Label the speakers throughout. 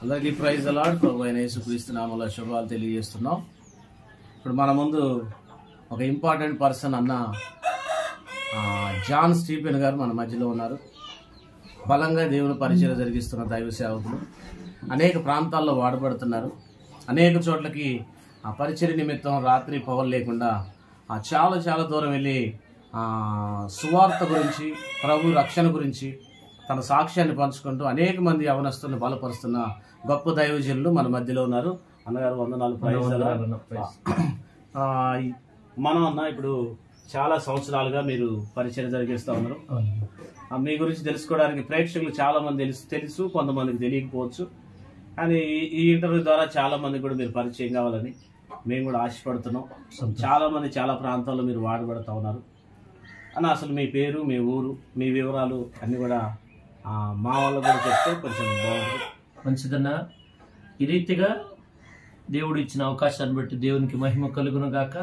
Speaker 1: అందరికీ praise the lord. ప్రభు అయిన యేసుక్రీస్తు నామములో శుభాలు తెలియజేస్తున్నాం. ఇప్పుడు మన ముందు ఒక ఇంపార్టెంట్ పర్సన్ అన్న జాన్ స్టీఫెన్ గారు మన మధ్యలో ఉన్నారు. బలంగా దేవుని పరిచయం జరిగిస్తున్న దైవ సేవకులు, అనేక ప్రాంతాల్లో వాడబడుతున్నారు. అనేక చోట్లకి ఆ పరిచయ నిమిత్తం రాత్రి పవర్ లేకుండా చాలా చాలా దూరం వెళ్ళి సువార్త గురించి, ప్రభు రక్షణ గురించి తన సాక్ష్యాన్ని పంచుకుంటూ అనేక మంది యవనస్తులను బలపరుస్తున్న గొప్ప దైవజనులు మన మధ్యలో ఉన్నారు. అన్నగారు వందనాలు. మనం అన్న ఇప్పుడు చాలా సంవత్సరాలుగా మీరు పరిచయం జరిగిస్తూ ఉన్నారు. మీ గురించి తెలుసుకోవడానికి ప్రేక్షకులు చాలా మంది తెలుసు, కొంతమందికి తెలియకపోవచ్చు. కానీ ఈ ఇంటర్వ్యూ ద్వారా చాలా మంది కూడా మీరు పరిచయం కావాలని మేము కూడా ఆశపడుతున్నాం. చాలా మంది చాలా ప్రాంతాల్లో మీరు వాడబడుతూ ఉన్నారు అన్న. అసలు మీ పేరు, మీ ఊరు, మీ వివరాలు అన్నీ కూడా మా వాళ్ళు కూడా చెప్తే కొంచెం బాగుంటుంది.
Speaker 2: మంచిదన్నా. ఈ రీతిగా దేవుడు ఇచ్చిన అవకాశాన్ని బట్టి దేవునికి మహిమ కలుగును గాక.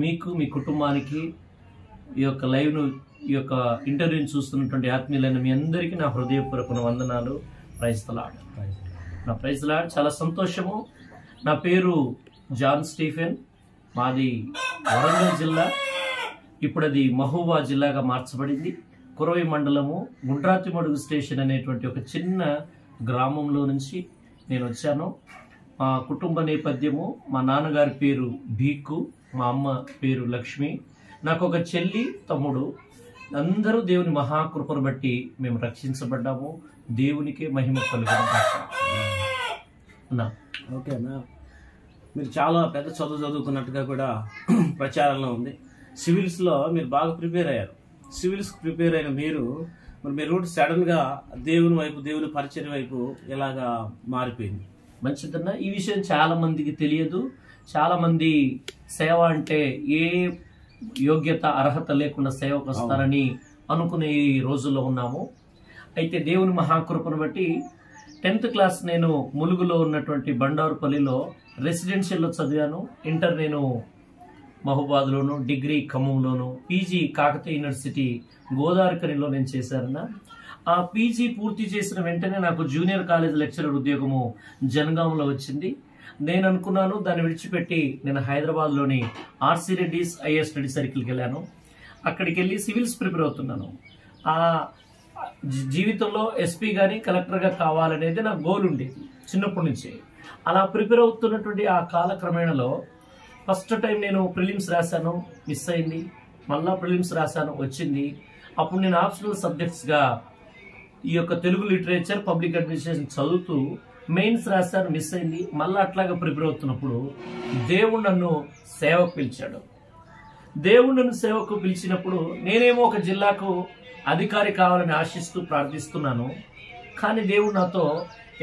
Speaker 2: మీకు, మీ కుటుంబానికి, ఈ యొక్క లైవ్ను, ఈ యొక్క ఇంటర్వ్యూని చూస్తున్నటువంటి ఆత్మీయులైన మీ అందరికీ నా హృదయపూర్వక వందనాలు. Praise the lord. నా ప్రైజ్ ది లార్డ్. చాలా సంతోషము. నా పేరు జాన్ స్టీఫెన్. మాది వరంగల్ జిల్లా. ఇప్పుడు అది మహబూబా జిల్లాగా మార్చబడింది. కురవి మండలము, గుండ్రాతిమడుగు స్టేషన్ అనేటువంటి ఒక చిన్న గ్రామంలో నుంచి నేను వచ్చాను. మా కుటుంబ నేపథ్యము, మా నాన్నగారి పేరు భీకు, మా అమ్మ పేరు లక్ష్మి, నాకు ఒక చెల్లి, తమ్ముడు. అందరూ దేవుని మహాకృపను బట్టి మేము రక్షించబడ్డాము. దేవునికే మహిమ కలుగును గాక.
Speaker 1: ఓకే అన్న, మీరు చాలా పెద్ద చదువుకున్నట్టుగా కూడా ప్రచారంలో ఉంది. సివిల్స్లో మీరు బాగా ప్రిపేర్ అయ్యారు. సివిల్స్ ప్రిపేర్ అయిన మీరు రూట్ సడన్ గా దేవుని వైపు, దేవుని పరిచయం వైపు ఎలాగా మారిపోయింది?
Speaker 2: మంచిదన్న. ఈ విషయం చాలా మందికి తెలియదు. చాలా మంది సేవ అంటే ఏ యోగ్యత, అర్హత లేకుండా సేవకు వస్తారని అనుకునే ఈ రోజుల్లో ఉన్నాము. అయితే దేవుని మహాకృపను బట్టి 10th క్లాస్ నేను ములుగులో ఉన్నటువంటి బండారుపల్లిలో రెసిడెన్షియల్లో చదివాను. ఇంటర్ నేను మహబూబాద్లోను, డిగ్రీ ఖమ్మంలోను, పీజీ కాకతీయ యూనివర్సిటీ గోదావరికనిలో నేను చేశానన్న. ఆ పీజీ పూర్తి చేసిన వెంటనే నాకు జూనియర్ కాలేజ్ లెక్చరర్ ఉద్యోగము జనగాంలో వచ్చింది. నేను అనుకున్నాను, దాన్ని విడిచిపెట్టి నేను హైదరాబాద్లోని ఆర్సీ రెడ్డిస్ ఐఏఎస్ స్టడీ సర్కిల్కి వెళ్ళాను. అక్కడికి వెళ్ళి సివిల్స్ ప్రిపేర్ అవుతున్నాను. ఆ జీవితంలో ఎస్పీ కానీ కలెక్టర్గా కావాలనేది నా గోల్ ఉండేది చిన్నప్పటి నుంచి. అలా ప్రిపేర్ అవుతున్నటువంటి ఆ కాలక్రమేణలో ఫస్ట్ టైం నేను ప్రిలిమ్స్ రాశాను, మిస్ అయింది. మళ్ళా ప్రిలిమ్స్ రాశాను, వచ్చింది. అప్పుడు నేను ఆప్షనల్ సబ్జెక్ట్స్గా ఈ యొక్క తెలుగు లిటరేచర్, పబ్లిక్ అడ్మినిస్ట్రేషన్ చదువుతూ మెయిన్స్ రాశాను, మిస్ అయింది. మళ్ళీ అట్లాగా ప్రిపేర్ అవుతున్నప్పుడు దేవుడు నన్ను సేవకు పిలిచాడు. దేవుడు నన్ను సేవకు పిలిచినప్పుడు నేనేమో ఒక జిల్లాకు అధికారి కావాలని ఆశిస్తూ ప్రార్థిస్తున్నాను. కానీ దేవుడు నాతో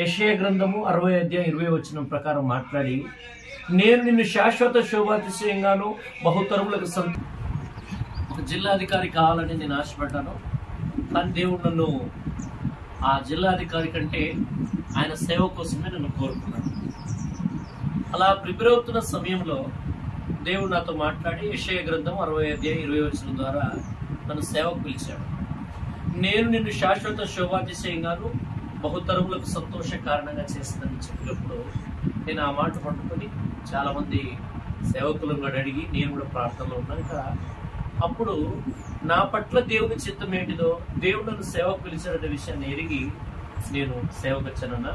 Speaker 2: యెషయా గ్రంథము 60:20 ప్రకారం మాట్లాడి, నేను నిన్ను శాశ్వత శోభాతిశయంగాను బహుతరములకు ఒక జిల్లాధికారి కావాలని నేను ఆశపడ్డాను. కానీ దేవుడు నన్ను ఆ జిల్లాధికారి కంటే ఆయన సేవ కోసమే నన్ను కోరుకున్నాడు. అలా ప్రిపేర్ అవుతున్న సమయంలో దేవుడు నాతో మాట్లాడి యెషయా గ్రంథం 60:20 ద్వారా నన్ను సేవకు పిలిచాడు. నేను నిన్ను శాశ్వత శోభాతిశయంగాను బహుతరములకు సంతోష కారణంగా చేస్తుందని చెప్పినప్పుడు నేను ఆ మాట పట్టుకొని చాలా మంది సేవకులను అడిగి నేను కూడా ప్రార్థనలో ఉన్నాక అప్పుడు నా పట్ల దేవుని చిత్తం ఏంటిదో, దేవుడు నన్ను సేవకు పిలిచాడనే విషయాన్ని ఎరిగి నేను సేవకు వచ్చానన్నా.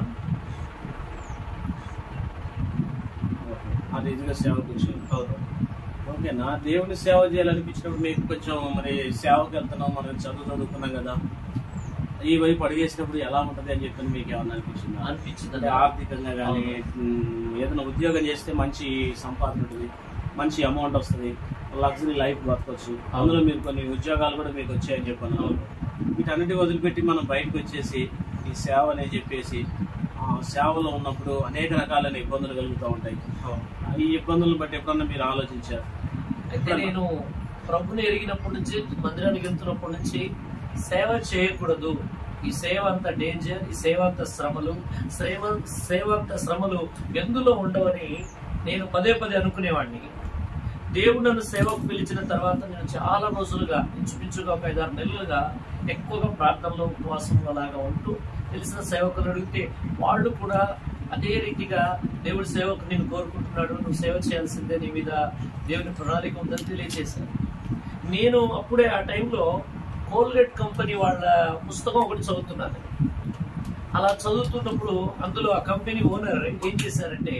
Speaker 1: అది ఇదిగా సేవకు వచ్చాను. ఓకే, నా దేవుని సేవ చేయాలనిపించినప్పుడు మీకు కొంచెం మరి సేవకు వెళ్తున్నాం, మనం చదువుకున్నాం కదా, ఈ వైపు అడిగేసినప్పుడు ఎలా ఉంటుంది అని చెప్పి మీకు ఏమన్నా అనిపించింది? అంటే ఆర్థికంగా కానీ ఏదైనా ఉద్యోగం చేస్తే మంచి సంపాదన ఉంటుంది, మంచి అమౌంట్ వస్తుంది, లగ్జరీ లైఫ్ బతకొచ్చు, అందులో మీరు కొన్ని ఉద్యోగాలు కూడా మీకు వచ్చాయని చెప్పాను. వీటన్నిటి వదిలిపెట్టి మనం బయటకు వచ్చేసి ఈ సేవ అని చెప్పేసి సేవలో ఉన్నప్పుడు అనేక రకాలైన ఇబ్బందులు కలుగుతూ ఉంటాయి. ఈ ఇబ్బందులను బట్టి ఎప్పుడన్నా మీరు ఆలోచించారు?
Speaker 2: అయితే నేను ప్రభుని ఎరిగినప్పటి నుంచి, మందిరానికి వెళ్తున్నప్పటి నుంచి సేవ చేయకూడదు, ఈ సేవ అంత డేంజర్, ఈ సేవ అంత శ్రమలు ఎందులో ఉండవని నేను పదే అనుకునేవాడిని. దేవుడు నన్ను సేవకు పిలిచిన తర్వాత నేను చాలా రోజులుగా, ఇంచుమించుగా ఒక 5-6 నెలలుగా ఎక్కువగా ప్రార్థనలో, ఉపవాసంలో అలాగా ఉంటూ తెలిసిన సేవకులు అడిగితే వాళ్ళు కూడా అదే రీతిగా దేవుడి సేవకు నేను కోరుకుంటున్నాడు, నువ్వు సేవ చేయాల్సిందే, నీ మీద దేవుని ప్రణాళిక ఉందని తెలియజేశాను. నేను అప్పుడే ఆ టైంలో కోల్గేట్ కంపెనీ వాళ్ళ పుస్తకం ఒకటి చదువుతున్నాను. అలా చదువుతున్నప్పుడు అందులో ఆ కంపెనీ ఓనర్ ఏం చేశారంటే,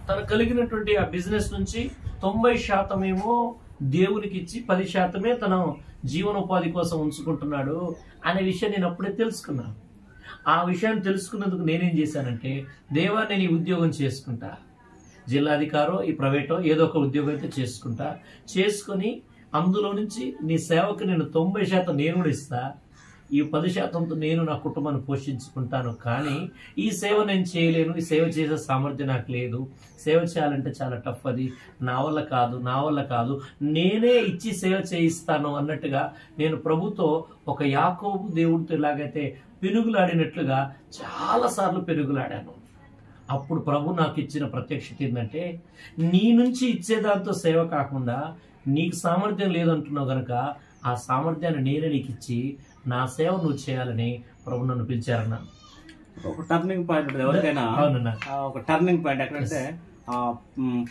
Speaker 2: తను కలిగినటువంటి ఆ బిజినెస్ నుంచి 90% ఏమో దేవునికి ఇచ్చి 10% తన జీవనోపాధి కోసం ఉంచుకుంటున్నాడు అనే విషయం నేను అప్పుడే తెలుసుకున్నాను. ఆ విషయాన్ని తెలుసుకున్నందుకు నేనేం చేశానంటే, దేవా నేను ఈ ఉద్యోగం చేసుకుంటా, జిల్లాధికారో ఈ ప్రైవేటో ఏదో ఒక ఉద్యోగం అయితే చేసుకొని అందులో నుంచి నీ సేవకు నేను 90% నేను కూడా ఇస్తా, ఈ 10%తో నేను నా కుటుంబాన్ని పోషించుకుంటాను. కానీ ఈ సేవ నేను చేయలేను, ఈ సేవ చేసే సామర్థ్యం నాకు లేదు, సేవ చేయాలంటే చాలా టఫ్, అది నా వల్ల కాదు, నేనే ఇచ్చి సేవ చేయిస్తాను అన్నట్టుగా నేను ప్రభుతో ఒక యాకోబు దేవుడితో ఎలాగైతే పెనుగులాడినట్లుగా చాలాసార్లు పెనుగులాడాను. అప్పుడు ప్రభు నాకు ఇచ్చిన ప్రత్యక్షత ఏంటంటే, నీ నుంచి ఇచ్చేదాంతో సేవ కాకుండా నీకు సామర్థ్యం లేదంటున్నావు కనుక ఆ సామర్థ్యాన్ని నేనే నీకు ఇచ్చి నా సేవ నువ్వు చేయాలని ప్రభు నన్ను పిలిచారన్న.
Speaker 1: ఒక టర్నింగ్ పాయింట్ ఉంటుంది ఎవరికైనా.
Speaker 2: అవునన్నా,
Speaker 1: ఒక టర్నింగ్ పాయింట్ ఎక్కడంటే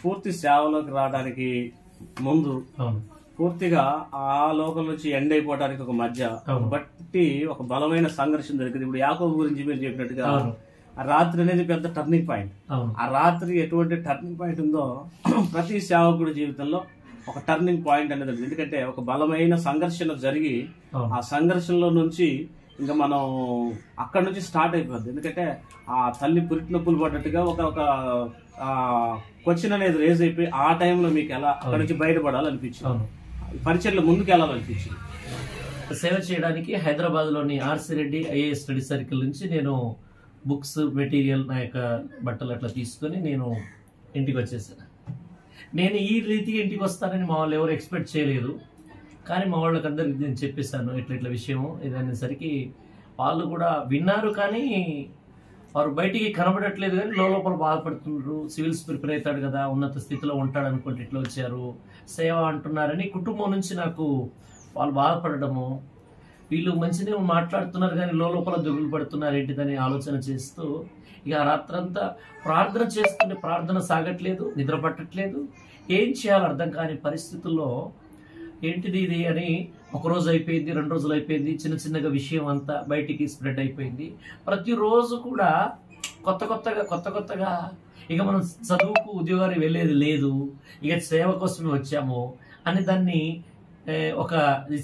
Speaker 1: పూర్తి సేవలోకి రావడానికి ముందు పూర్తిగా ఆ లోకం నుంచి ఎండ్ అయిపోవడానికి ఒక మధ్య బట్టి ఒక బలమైన సంఘర్షణ జరిగింది. ఇప్పుడు యాకోబు గురించి మీరు చెప్పినట్టుగా ఆ రాత్రి అనేది పెద్ద టర్నింగ్ పాయింట్. ఆ రాత్రి ఎటువంటి టర్నింగ్ పాయింట్ ఉందో ప్రతి సేవకుడి జీవితంలో ఒక టర్నింగ్ పాయింట్ అనేది ఉంది. ఎందుకంటే ఒక బలమైన సంఘర్షణ జరిగి ఆ సంఘర్షణలో నుంచి ఇంకా మనం అక్కడ నుంచి స్టార్ట్ అయిపోద్ది. ఎందుకంటే ఆ తల్లి పురిటి నొప్పులు పడ్డట్టుగా ఒక క్వశ్చన్ అనేది రేజ్ అయిపోయి ఆ టైంలో మీకు ఎలా అక్కడ నుంచి బయటపడాలనిపించింది, పరిచయలో ముందుకు వెళ్ళాలనిపించింది.
Speaker 2: సేవ చేయడానికి హైదరాబాద్ లోని RC Reddy IAS study circle నుంచి నేను బుక్స్ మెటీరియల్ నా యొక్క బట్టలు అట్లా తీసుకొని నేను ఇంటికి వచ్చేసాను. నేను ఈ రీతిగా ఇంటికి వస్తానని మా వాళ్ళు ఎవరు ఎక్స్పెక్ట్ చేయలేదు. కానీ మా వాళ్ళకి అందరికి నేను చెప్పేశాను ఇట్లా విషయం ఇదనేసరికి వాళ్ళు కూడా విన్నారు. కానీ వారు బయటికి కనబడట్లేదు, కానీ లోపల బాధపడుతున్నారు. సివిల్స్ ప్రిపేర్ అవుతాడు కదా, ఉన్నత స్థితిలో ఉంటాడు అనుకుంటే ఇట్లా వచ్చారు, సేవ అంటున్నారని కుటుంబం నుంచి నాకు వాళ్ళు బాధపడము. వీళ్ళు మంచిగా మాట్లాడుతున్నారు కానీ లోపల దిగులు పడుతున్నారు ఏంటిదని ఆలోచన చేస్తూ ఇక రాత్రంతా ప్రార్థన చేస్తుంటే ప్రార్థన సాగట్లేదు, నిద్ర పట్టట్లేదు, ఏం చేయాలో అర్థం కాని పరిస్థితుల్లో ఏంటిది ఇది అని ఒకరోజు అయిపోయింది, 2 రోజులు అయిపోయింది, చిన్నగా విషయం అంతా బయటికి స్ప్రెడ్ అయిపోయింది. ప్రతిరోజు కూడా కొత్తగా ఇక మనం చదువుకు ఉద్యోగానికి వెళ్ళేది లేదు, ఇక సేవ కోసమే వచ్చాము అని దాన్ని ఒక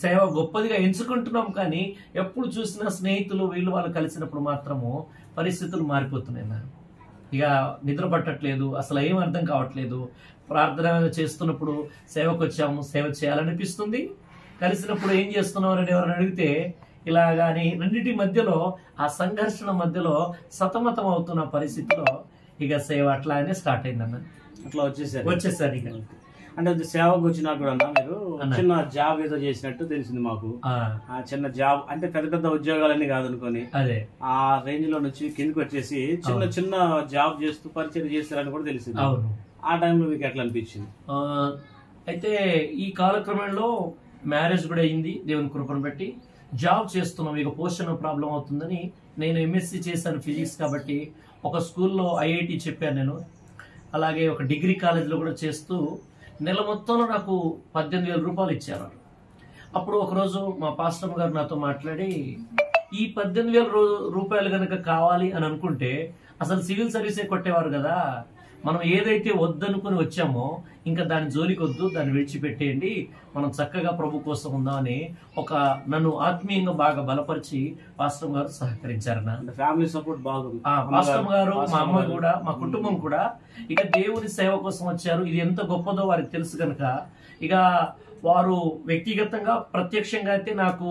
Speaker 2: సేవ గొప్పదిగా ఎంచుకుంటున్నాం. కానీ ఎప్పుడు చూసినా స్నేహితులు వీళ్ళు వాళ్ళు కలిసినప్పుడు మాత్రము పరిస్థితులు మారిపోతున్నాయి. నాకు ఇక నిద్ర పట్టట్లేదు, అసలు ఏం అర్థం కావట్లేదు. ప్రార్థన చేస్తున్నప్పుడు సేవకు వచ్చాము, సేవ చేయాలనిపిస్తుంది, కలిసినప్పుడు ఏం చేస్తున్నావు అని ఎవరైనా అడిగితే ఇలాగాని రెండింటి మధ్యలో ఆ సంఘర్షణ మధ్యలో సతమతం అవుతున్న పరిస్థితిలో ఇక సేవ అట్లానే స్టార్ట్ అయిందన్న.
Speaker 1: అట్లా వచ్చేసారు
Speaker 2: ఇక
Speaker 1: అంటే సేవకు వచ్చినా కూడా మీరు చిన్న జాబ్ ఏదో చేసినట్టు తెలిసింది మాకు. ఆ చిన్న జాబ్ అంటే పెద్ద ఉద్యోగాలన్నీ కాదనుకొని
Speaker 2: అదే
Speaker 1: ఆ రేంజ్ లో నుంచి కిందకి వచ్చేసి చిన్న జాబ్ చేస్తూ పరిచయం చేస్తారని కూడా తెలిసింది.
Speaker 2: అవును,
Speaker 1: ఆ టైంలో మీకు ఎట్లా అనిపించింది?
Speaker 2: అయితే ఈ కాలక్రమంలో మ్యారేజ్ కూడా అయింది దేవుని కృపను బట్టి. జాబ్ చేస్తున్నాం, ఇక పోషణ ప్రాబ్లం అవుతుందని నేను ఎంఎస్సి చేశాను ఫిజిక్స్ కాబట్టి ఒక స్కూల్లో ఐఐటి చెప్పాను నేను. అలాగే ఒక డిగ్రీ కాలేజీలో కూడా చేస్తూ నెల మొత్తంలో నాకు 18,000 రూపాయలు ఇచ్చారు. అప్పుడు ఒకరోజు మా పాస్టర్ గారు నాతో మాట్లాడి, ఈ 18,000 రూపాయలు కనుక కావాలి అని అనుకుంటే అసలు సివిల్ సర్వీసే కొట్టేవారు కదా, మనం ఏదైతే వద్దనుకుని వచ్చామో ఇంకా దాని జోలికి వద్దు, దాన్ని విడిచిపెట్టేయండి, మనం చక్కగా ప్రభు కోసం ఉందామని నన్ను ఆత్మీయంగా బాగా బలపరిచి పాస్టర్ గారు సహకరించారన్న.
Speaker 1: ఫ్యామిలీ సపోర్ట్ బాగుంది.
Speaker 2: పాస్టర్ గారు, మా అమ్మ కూడా, మా కుటుంబం కూడా ఇక దేవుని సేవ కోసం వచ్చారు, ఇది ఎంత గొప్పదో వారికి తెలుసు కనుక ఇక వారు వ్యక్తిగతంగా ప్రత్యక్షంగా అయితే నాకు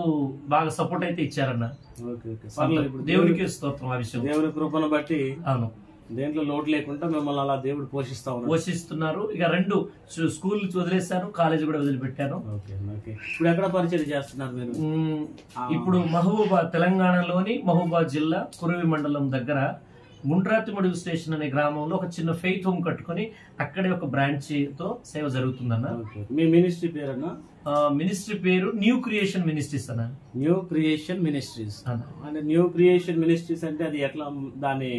Speaker 2: బాగా సపోర్ట్ అయితే ఇచ్చారన్న. దేవునికి స్తోత్రం. ఆ విషయం
Speaker 1: దేవుని కృపను బట్టి
Speaker 2: అవును,
Speaker 1: దేంట్లో లోటు లేకుండా మిమ్మల్ని అలా దేవుడు
Speaker 2: పోషిస్తున్నారు. ఇక 2 స్కూల్ వదిలేశాను, కాలేజ్ కూడా వదిలిపెట్టాను.
Speaker 1: ఇప్పుడు ఎక్కడ పరిచయం చేస్తున్నారు మీరు?
Speaker 2: ఇప్పుడు తెలంగాణలోని మహబూబాద్ జిల్లా కురవి మండలం దగ్గర గుండ్రాతిమడుగు స్టేషన్ అనే గ్రామంలో ఒక చిన్న ఫెయిత్ హోమ్ కట్టుకొని అక్కడే ఒక బ్రాంచ్ తో సేవ జరుగుతుందన్న.
Speaker 1: మీ మినిస్ట్రీ పేరన్నా?
Speaker 2: మినిస్ట్రీ పేరు న్యూ క్రియేషన్ మినిస్ట్రీస్ అన్న.
Speaker 1: న్యూ క్రియేషన్ మినిస్ట్రీస్ అంటే న్యూ క్రియేషన్ మినిస్ట్రీస్ అంటే అది ఎట్లా దాని